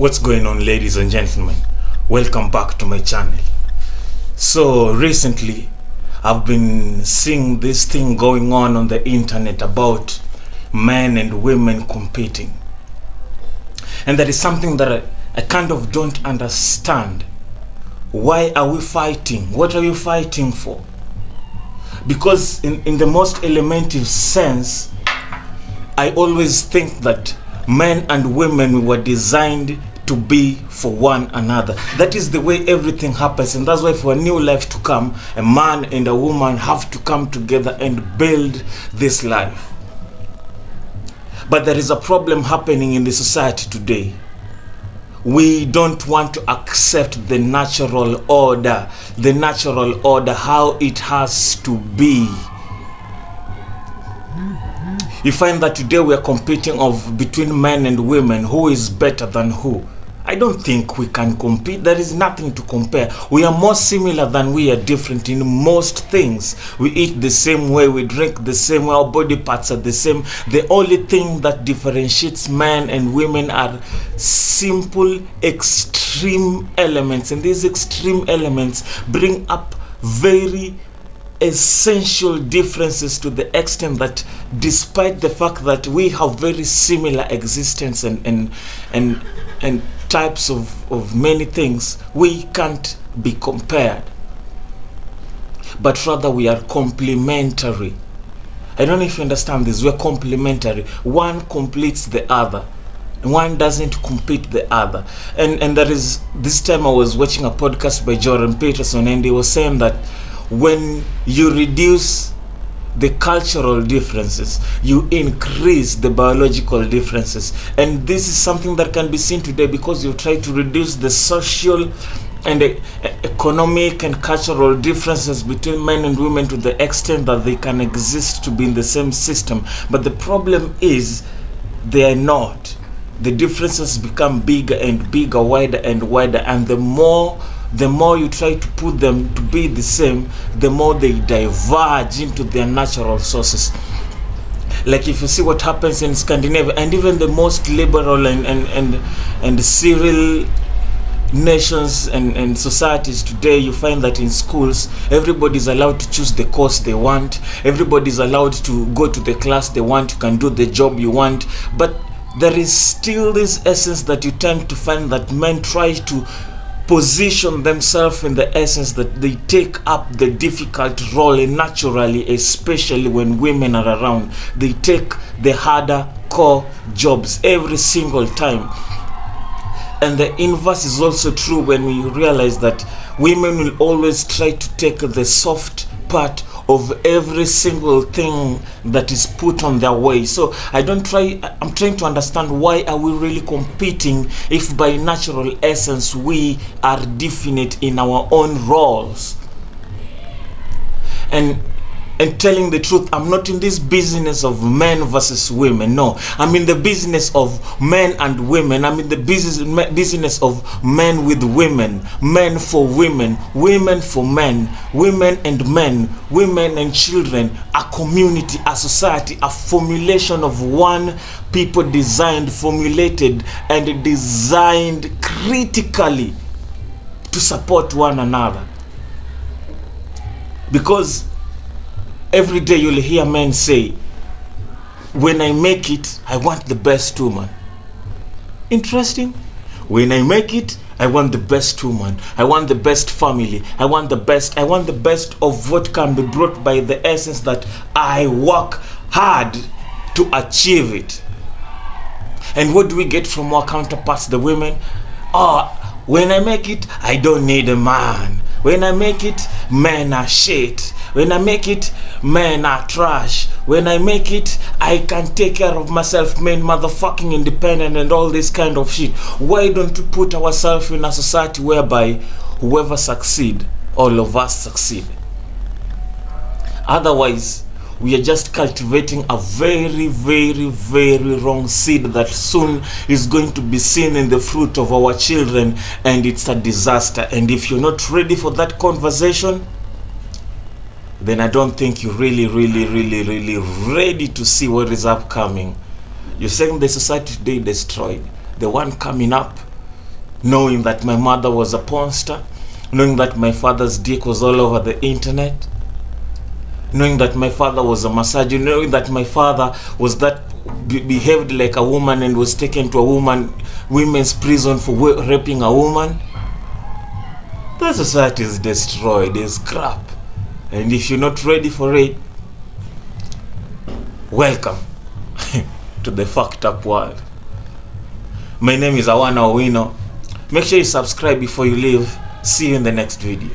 What's going on, ladies and gentlemen? Welcome back to my channel. So recently I've been seeing this thing going on the internet about men and women competing, and that is something that I kind of don't understand. Why are we fighting? What are you fighting for? Because in the most elementary sense, I always think that men and women were designed to be for one another. That is the way everything happens, and that's why for a new life to come, a man and a woman have to come together and build this life. But there is a problem happening in the society today. We don't want to accept the natural order, how it has to be. You find that today we are competing between men and women, who is better than who. I don't think we can compete. There is nothing to compare. We are more similar than we are different in most things. We eat the same way, we drink the same way, our body parts are the same. The only thing that differentiates men and women are simple extreme elements, and these extreme elements bring up very essential differences, to the extent that despite the fact that we have very similar existence and types of many things, we can't be compared, but rather we are complementary. I don't know if you understand this. We're complementary. One completes the other. One doesn't compete the other. And there is, this time I was watching a podcast by Jordan Peterson, and he was saying that when you reduce the cultural differences, you increase the biological differences. And this is something that can be seen today, because you try to reduce the social and economic and cultural differences between men and women to the extent that they can exist to be in the same system. But the problem is they are not. The differences become bigger and bigger, wider and wider, and the more you try to put them to be the same, the more they diverge into their natural sources. Like if you see what happens in Scandinavia, and even the most liberal and civil nations and societies today, you find that in schools, everybody's allowed to choose the course they want. Everybody's allowed to go to the class they want. You can do the job you want. But there is still this essence that you tend to find that men try to position themselves in the essence that they take up the difficult role, and naturally, especially when women are around, they take the harder core jobs every single time. And the inverse is also true when we realize that women will always try to take the soft part of every single thing that is put on their way. So I'm trying to understand, why are we really competing if by natural essence we are definite in our own roles? And telling the truth, I'm not in this business of men versus women. No, I'm in the business of men and women. I'm in the business of men with women, men for women, women for men, women and children, a community, a society, a formulation of one people formulated and designed critically to support one another. Because every day you'll hear men say, when I make it, I want the best woman. Interesting. When I make it, I want the best woman. I want the best family. I want the best of what can be brought by the essence that I work hard to achieve it. And what do we get from our counterparts, the women? When I make it, I don't need a man. When I make it, men are shit. When I make it, men are trash. When I make it, I can take care of myself, men motherfucking independent and all this kind of shit. Why don't we put ourselves in a society whereby whoever succeed, all of us succeed? Otherwise, we are just cultivating a very, very, very wrong seed that soon is going to be seen in the fruit of our children, and it's a disaster. And if you're not ready for that conversation, then I don't think you're really ready to see what is upcoming. You're saying the society today destroyed. The one coming up knowing that my mother was a porn star, knowing that my father's dick was all over the internet, knowing that my father was a massage, knowing that my father was that behaved like a woman and was taken to a women's prison for raping a woman. The society is destroyed, is crap. And if you're not ready for it, welcome to the fucked up world. My name is Awana Owino. Make sure you subscribe before you leave. See you in the next video.